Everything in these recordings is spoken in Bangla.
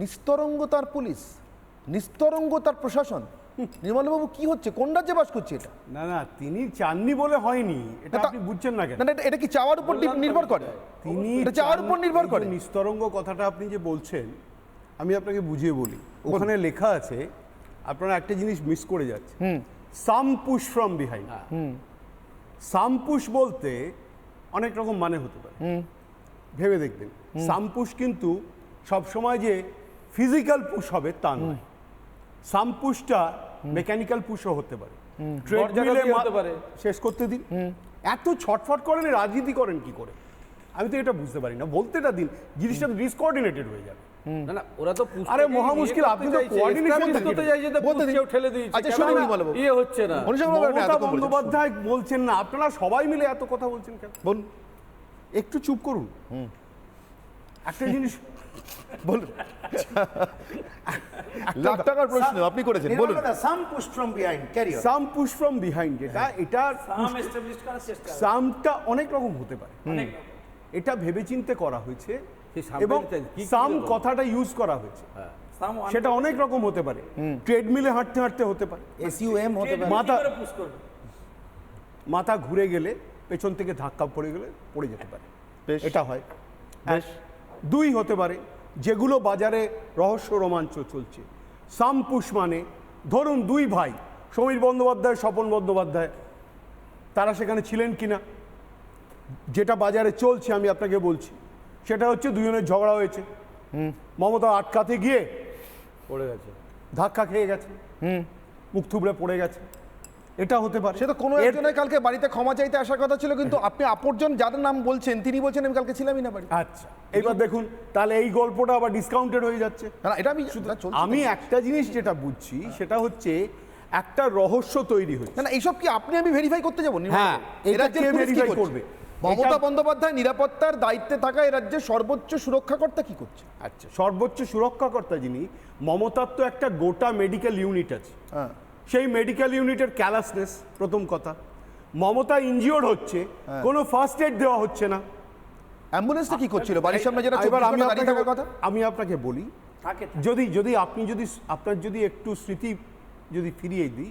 নিস্তরঙ্গ তার পুলিশ, নিস্তরঙ্গ তার প্রশাসন। নির্মলবাবু কি হচ্ছে, কোন রাজ্যে বাস করছে এটা? না না, তিনি চাননি বলে হয়নি, এটা আপনি বুঝছেন না কেন? না এটা কি চাওয়ার উপর নির্ভর করে? তিনি এটা চাওয়ার উপর নির্ভর করে। নিস্তরঙ্গ কথাটা আপনি যে বলছেন, আমি আপনাকে বুঝিয়ে বলি। ওখানে লেখা আছে, আপনারা একটা জিনিস মিস করে যাচ্ছে, সাম push from behind. Some push বলতে অনেক রকম মানে হতে পারে, ভেবে দেখবেন। সাম পুশ কিন্তু সবসময় যে ফিজিক্যাল পুশ হবে তা নয়। সাম পুশটা মেকানিক্যাল পুশও হতে পারে, ট্রেডমিলে হতে পারে। শেষ করতে দিন। এত ছটফট করেন, রাজনীতি করেন কি করে? আমি তো এটা বুঝতে পারি না। বলতেটা দিন, জিনিসটা ডিসকোঅর্ডিনেটেড হয়ে যাবে। না না, ওরা তো আরে মহা মুশকিল, আপনি তো কোঅর্ডিনেশন করতে চাইছে, তো পুলিশকেও ঠেলে দিয়েছে। আচ্ছা শুনুন নির্মলবাবু, হচ্ছে না। মমতা বন্দ্যোপাধ্যায় বলছেন না, আপনারা সবাই মিলে এত কথা বলছেন কেন? বলুন, একটু চুপ করুন। একটা জিনিস বলুন। লাখ টাকার প্রশ্ন আপনি করেছেন, বলুন। সাম push from behind, carry on. Some push from behind, এটা সামটা অনেক রকম হতে পারে, এটা ভেবেচিন্তে করা হয়েছে এবং সাম কথাটা ইউজ করা হয়েছে, সেটা অনেক রকম হতে পারে। ট্রেডমিলে হাঁটতে হাঁটতে হতে পারে, এসইউএম হতে পারে, মাথা ঘুরে গেলে, পেছন থেকে ধাক্কা পড়ে গেলে পড়ে যেতে পারে, এটা হয়। বেশ। দুই হতে পারে, যেগুলো বাজারে রহস্য রোমাঞ্চ চলছে। সাম পুশ মানে ধরুন দুই ভাই, সমীর বন্দ্যোপাধ্যায়, স্বপন বন্দ্যোপাধ্যায়, তারা সেখানে ছিলেন কিনা, যেটা বাজারে চলছে আমি আপনাকে বলছি, সেটা হচ্ছে দুজনের ঝগড়া হয়েছে, মমতা আটকাতে গিয়ে পড়ে গেছে, ধাক্কা খেয়ে গেছে, মুখ থুবড়ে পড়ে গেছে, এটা হতে পারে। সে তো কোনো একজনের কালকে বাড়িতে ক্ষমা চাইতে আসার কথা ছিল, কিন্তু আপনি আপরজন যাদের নাম বলছেন তিনি বলছেন আমি কালকে ছিলামই না বাড়ি। আচ্ছা, এইবার দেখুন, তাহলে এই গল্পটা আবার ডিসকাউন্টেড হয়ে যাচ্ছে। না এটা আমি একটা জিনিস যেটা বুঝছি, সেটা হচ্ছে একটা রহস্য তৈরি হয়েছে। না এইসব কি আপনি আমি ভেরিফাই করতে যাবো? হ্যাঁ, এটা কে ভেরিফাই করবে? মমতা বন্দ্যোপাধ্যায় নিরাপত্তার দায়িত্বে থাকা এই রাজ্যের সর্বোচ্চ সুরক্ষাকর্তা কি করছে? আচ্ছা, সর্বোচ্চ সুরক্ষাকর্তা যিনি, মমতার তো একটা গোটা মেডিকেল ইউনিট আছে, সেই মেডিকেল ইউনিটের ক্যালাসনেস প্রথম কথা। মমতা ইনজিওর্ড হচ্ছে, কোনো ফার্স্ট এড দেওয়া হচ্ছে না। অ্যাম্বুলেন্সটা কি করছিল বাড়ির সামনে যেটা? এবার আমি আপনাকে বলি, আপনার যদি একটু স্মৃতি যদি ফিরিয়ে দিই,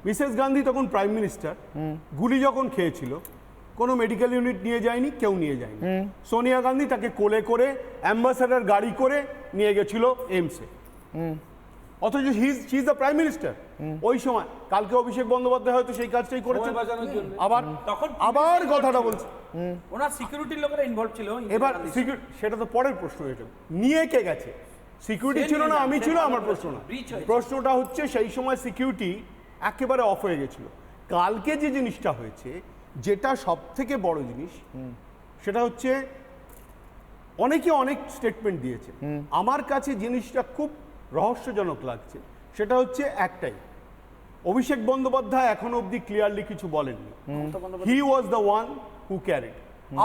মিসেস গান্ধী তখন প্রাইম মিনিস্টার, গুলি যখন খেয়েছিল কোনো মেডিকেল ইউনিট নিয়ে যায়নি, কেউ নিয়ে যায়নি। সোনিয়া গান্ধী তাকে কোলে করে অ্যাম্বাসাডার গাড়ি করে নিয়ে গেছিল এইমসে, অথচ he is the prime minister ওই সময়। কালকে অভিষেক বন্দ্যোপাধ্যায় হয়তো সেই কাজটাই করেছে, আবার কথাটা বলছে। ওনার সিকিউরিটির লোকেরা ইনভলভ ছিল। এবার সেটা তো পরের প্রশ্ন, এটা নিয়ে কে গেছে? সিকিউরিটি ছিল না, আমি ছিল, আমার প্রশ্ন না। প্রশ্নটা হচ্ছে সেই সময় সিকিউরিটি একেবারে অফ হয়ে গেছিল। কালকে যে জিনিসটা হয়েছে, যেটা সব থেকে বড় জিনিস, সেটা হচ্ছে অনেকে অনেক স্টেটমেন্ট দিয়েছে, আমার কাছে জিনিসটা খুব রহস্যজনক লাগছে। সেটা হচ্ছে একটাই, অভিষেক বন্দ্যোপাধ্যায় এখনো অবধি ক্লিয়ারলি কিছু বলেননি, he was the one who carried.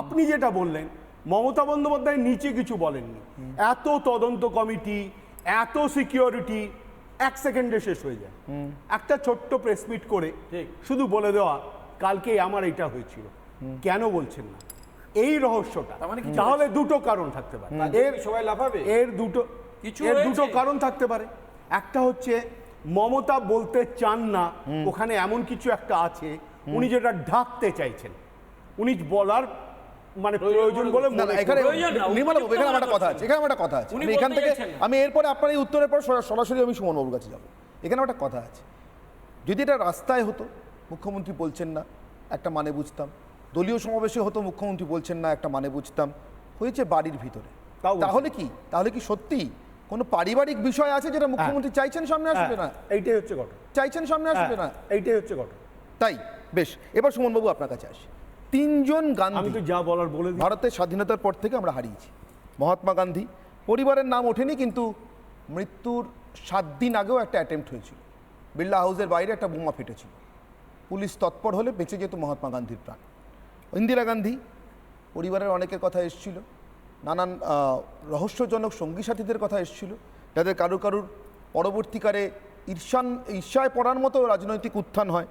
আপনি যেটা বললেন, মমতা বন্দ্যোপাধ্যায় নিচে কিছু বলেননি। এত তদন্ত কমিটি, এত সিকিউরিটি, এক সেকেন্ডে শেষ হয়ে যায়। একটা ছোট্ট প্রেস মিট করে শুধু বলে দেওয়া কালকে আমার এটা হয়েছিল, কেন বলছেন না? এই রহস্যটা, তাহলে দুটো কারণ থাকতে পারে, সবাই লাফাবে। এর দুটো কারণ থাকতে পারে। একটা হচ্ছে মমতা বলতে চান না, ওখানে এমন কিছু একটা আছে উনি যেটা ঢাকতে চাইছেন, উনি বলার মানে প্রয়োজন বলে আমি এরপরে আপনার এই উত্তরের পর সরাসরি আমি সুমন বাবুর কাছে যাবো। এখানে একটা কথা আছে, যদি এটা রাস্তায় হতো, মুখ্যমন্ত্রী বলছেন না, একটা মানে বুঝতাম। দলীয় সমাবেশে হতো, মুখ্যমন্ত্রী বলছেন না, একটা মানে বুঝতাম। হয়েছে বাড়ির ভিতরে, তাহলে কি সত্যি কোনো পারিবারিক বিষয় আছে যেটা মুখ্যমন্ত্রী চাইছেন সামনে আসবে না? এইটাই হচ্ছে ঘটনা, চাইছেন সামনে আসবে না, এইটাই হচ্ছে ঘটনা। তাই বেশ, এবার সুমন বাবু আপনার কাছে আসি। তিনজন গান্ধী, আমি তো যা বলার বলে দিই। ভারতের স্বাধীনতার পর থেকে আমরা হারিয়েছি। মহাত্মা গান্ধী, পরিবারের নাম ওঠেনি, কিন্তু মৃত্যুর 7 দিন আগেও একটা অ্যাটেম্প্ট হয়েছিল। বিড়লা হাউসের বাইরে একটা বোমা ফেটেছিল, পুলিশ তৎপর হলে বেঁচে যেত মহাত্মা গান্ধীর প্রাণ। ইন্দিরা গান্ধী, পরিবারের অনেকের কথা এসেছিল, নানান রহস্যজনক সঙ্গী সাথীদের কথা এসেছিল, যাদের কারুর পরবর্তীকালে ঈর্ষায় পড়ার মতো রাজনৈতিক উত্থান হয়।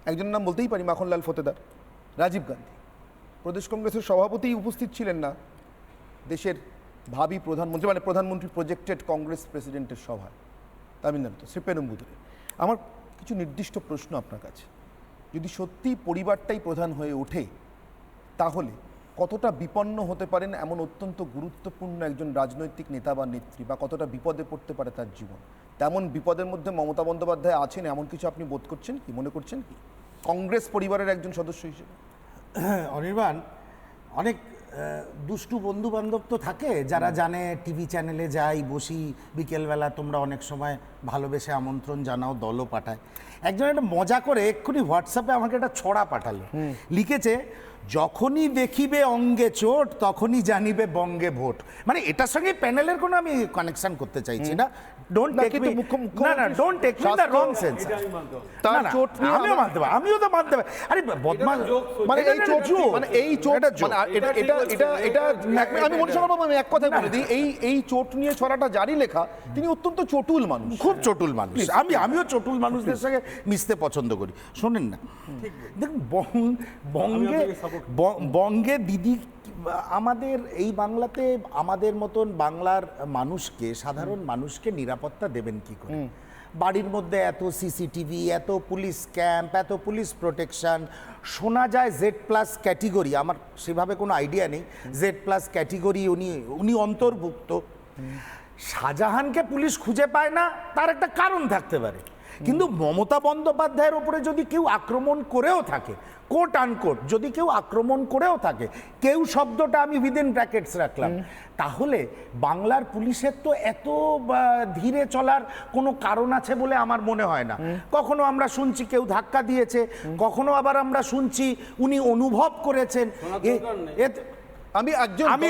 একজনের নাম বলতেই পারি, মাখনলাল ফতেদার। রাজীব গান্ধী, প্রদেশ কংগ্রেসের সভাপতি উপস্থিত ছিলেন না, দেশের ভাবি প্রধানমন্ত্রী, মানে প্রধানমন্ত্রী প্রজেক্টেড কংগ্রেস প্রেসিডেন্টের সভায় তামিলনাড়ুতে শ্রীপেরুম্বুদুরে। আমার কিছু নির্দিষ্ট প্রশ্ন আপনার কাছে। যদি সত্যি পরিবারটাই প্রধান হয়ে ওঠে, তাহলে কতটা বিপন্ন হতে পারেন এমন অত্যন্ত গুরুত্বপূর্ণ একজন রাজনৈতিক নেতা বা নেত্রী, বা কতটা বিপদে পড়তে পারে তার জীবন? তেমন বিপদের মধ্যে মমতা বন্দ্যোপাধ্যায় আছেন, এমন কিছু আপনি বোধ করছেন কি, মনে করছেন কি, কংগ্রেস পরিবারের একজন সদস্য হিসেবে? অনির্বাণ, অনেক দুষ্টু বন্ধু বান্ধব তো থাকে যারা জানে টিভি চ্যানেলে যাই, বসি বিকেলবেলা, তোমরা অনেক সময় ভালোবেসে আমন্ত্রণ জানাও, দলও পাঠায়। একজন একটা মজা করে এক্ষুনি হোয়াটসঅ্যাপে আমাকে একটা ছড়া পাঠালো, লিখেছে, যখনই দেখিবে অঙ্গে চোট তখনই জানিবে বঙ্গে ভোট। মানে এটার সঙ্গে প্যানেলের কোনো আমি কানেকশন করতে চাইছি না, ডোন্ট টেক মি, না না, don't take me the wrong sense. তার চোট নিয়ে আমিও মানতে পারি, আমিও তো মানতে পারি। আরে বদমাশ, মানে এই চোট, মানে এই চোট, মানে এটা আমি মনীষা বাবু, আমি এক কথায় বলে দিই, এই চোট নিয়ে ছড়াটা জারি লেখা, তিনি অত্যন্ত চটুল মানুষ, খুব চটুল মানুষ। আমিও চটুল মানুষদের সঙ্গে মিশতে পছন্দ করি। শোনেন না, দেখুন বঙ্গে দিদি, আমাদের এই বাংলাতে আমাদের মতন বাংলার মানুষকে, সাধারণ মানুষকে নিরাপত্তা দেবেন কি করে? বাড়ির মধ্যে এত সিসিটিভি, এত পুলিশ ক্যাম্প, এত পুলিশ প্রোটেকশন, শোনা যায় Z+ ক্যাটেগরি, আমার সেভাবে কোনো আইডিয়া নেই, Z+ ক্যাটেগরি উনি অন্তর্ভুক্ত। শাহজাহানকে পুলিশ খুঁজে পায় না, তার একটা কারণ থাকতে পারে, কিন্তু মমতা বন্দ্যোপাধ্যায়ের ওপরে যদি কেউ আক্রমণ করেও থাকে, কোট আনকোট যদি কেউ আক্রমণ করেও থাকে, কেউ শব্দটা আমি উইদিন ব্র্যাকেটস রাখলাম, তাহলে বাংলার পুলিশের তো এত ধীরে চলার কোনো কারণ আছে বলে আমার মনে হয় না। কখনো আমরা শুনছি কেউ ধাক্কা দিয়েছে, কখনো আবার আমরা শুনছি উনি অনুভব করেছেন। আমি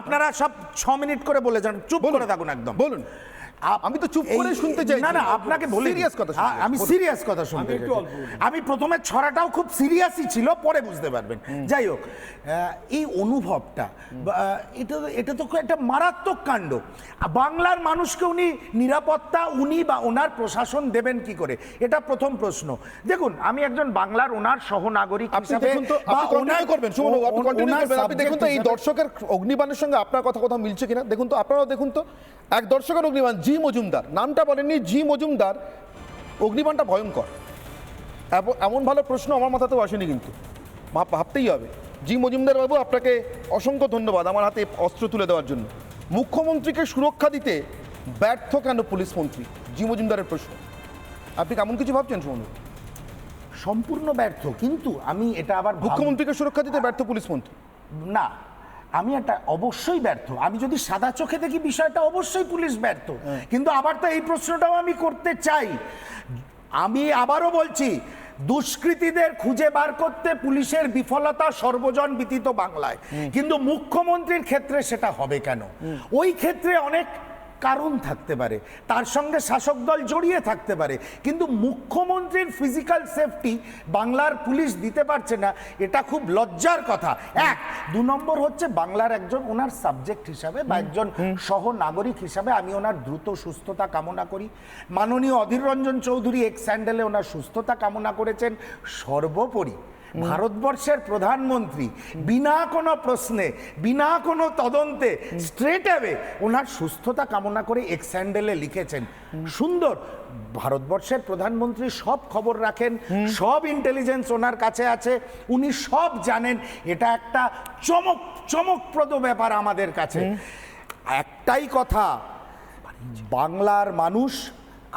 আপনারা সব 6 মিনিট করে বলে যান, চুপ করে থাকুন একদম, বলুন। আমি তো চুপ করে শুনতে চাই না, আপনাকে বলি সিরিয়াস কথা, আমি সিরিয়াস কথা শুনতে চাই। আমি প্রথমে ছড়াটাও খুব সিরিয়াসই ছিল, পরে বুঝতে পারবেন। যাই হোক, এই অনুভবটা, এটা তো একটা মারাত্মক কাণ্ড। বাংলার মানুষকে উনি নিরাপত্তা, উনি বা ওনার প্রশাসন দেবেন কি করে, এটা প্রথম প্রশ্ন। দেখুন, আমি একজন বাংলার ওনার সহনাগরিক হিসেবে, আপনি দেখুন তো এই দর্শকের অগ্নিবাণের সঙ্গে আপনার কথা মিলছে কিনা দেখুন তো, আপনারাও দেখুন তো। এক দর্শকের অগ্নিবাণ, জি মজুমদার, নামটা বলেননি, জি মজুমদার, অগ্নিবাণটা ভয়ঙ্কর। এমন ভালো প্রশ্ন আমার মাথাতেও আসেনি, কিন্তু ভাবতেই হবে। জি মজুমদার বাবু, আপনাকে অসংখ্য ধন্যবাদ আমার হাতে অস্ত্র তুলে দেওয়ার জন্য। মুখ্যমন্ত্রীকে সুরক্ষা দিতে ব্যর্থ কেন পুলিশ মন্ত্রী, জি মজুমদারের প্রশ্ন। আপনি কেমন কিছু ভাবছেন সুমন? সম্পূর্ণ ব্যর্থ, কিন্তু আমি এটা আবার মুখ্যমন্ত্রীকে সুরক্ষা দিতে ব্যর্থ পুলিশ মন্ত্রী না, আমি এটা অবশ্যই ব্যর্থ। আমি যদি সাদা চোখে দেখি বিষয়টা, অবশ্যই পুলিশ ব্যর্থ। কিন্তু আবার তো এই প্রশ্নটাও আমি করতে চাই, আমি আবারও বলছি, দুষ্কৃতীদের খুঁজে বার করতে পুলিশের বিফলতা সর্বজন বিদিত বাংলায়, কিন্তু মুখ্যমন্ত্রীর ক্ষেত্রে সেটা হবে কেন? ওই ক্ষেত্রে অনেক কারণ থাকতে পারে, তার সঙ্গে শাসক দল জড়িয়ে থাকতে পারে, কিন্তু মুখ্যমন্ত্রীর ফিজিক্যাল সেফটি বাংলার পুলিশ দিতে পারছে না, এটা খুব লজ্জার কথা। 1, 2 নম্বর হচ্ছে, বাংলার একজন ওনার সাবজেক্ট হিসাবে বা একজন সহ নাগরিক হিসাবে আমি ওনার দ্রুত সুস্থতা কামনা করি। মাননীয় অধীর রঞ্জন চৌধুরী এক্স স্যান্ডেলে ওনার সুস্থতা কামনা করেছেন। সর্বোপরি ভারতবর্ষের প্রধানমন্ত্রী বিনা কোনো প্রশ্নে, বিনা কোনো তদন্তে, স্ট্রেট অ্যাওয়ে ওনার সুস্থতা কামনা করে এক্স স্যান্ডেলে লিখেছেন। সুন্দর, ভারতবর্ষের প্রধানমন্ত্রী সব খবর রাখেন, সব ইন্টেলিজেন্স ওনার কাছে আছে, উনি সব জানেন। এটা একটা চমকপ্রদ ব্যাপার আমাদের কাছে। একটাই কথা, বাংলার মানুষ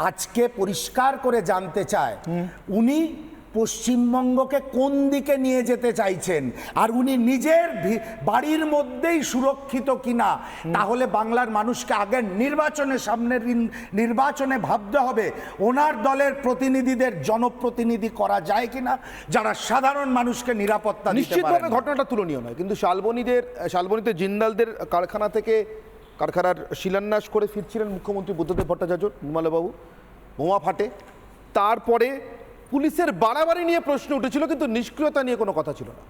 আজকে পরিষ্কার করে জানতে চায় উনি পশ্চিমবঙ্গকে কোন দিকে নিয়ে যেতে চাইছেন, আর উনি নিজের বাড়ির মধ্যেই সুরক্ষিত কিনা। তাহলে বাংলার মানুষকে আগে সামনের নির্বাচনে ভাবতে হবে ওনার দলের প্রতিনিধিদের জনপ্রতিনিধি করা যায় কিনা, যারা সাধারণ মানুষকে নিরাপত্তা দিতে পারে। নিশ্চিতভাবে ঘটনাটা তুলনীয় নয়, কিন্তু শালবনীতে জিন্দালদের কারখানার শিলান্যাস করে ফিরছিলেন মুখ্যমন্ত্রী বুদ্ধদেব ভট্টাচার্য, নির্মলাবাবু, বোমা ফাটে। তারপরে পুলিশের বাড়াবাড়ি নিয়ে প্রশ্ন উঠেছিল, কিন্তু নিষ্ক্রিয়তা নিয়ে কোনো কথা ছিল না।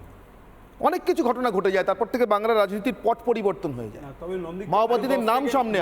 অনেক কিছু ঘটনা ঘটে যায়, তারপর থেকে বাংলার রাজনীতির পট পরিবর্তন হয়ে যায়, মাওবাদীদের নাম সামনে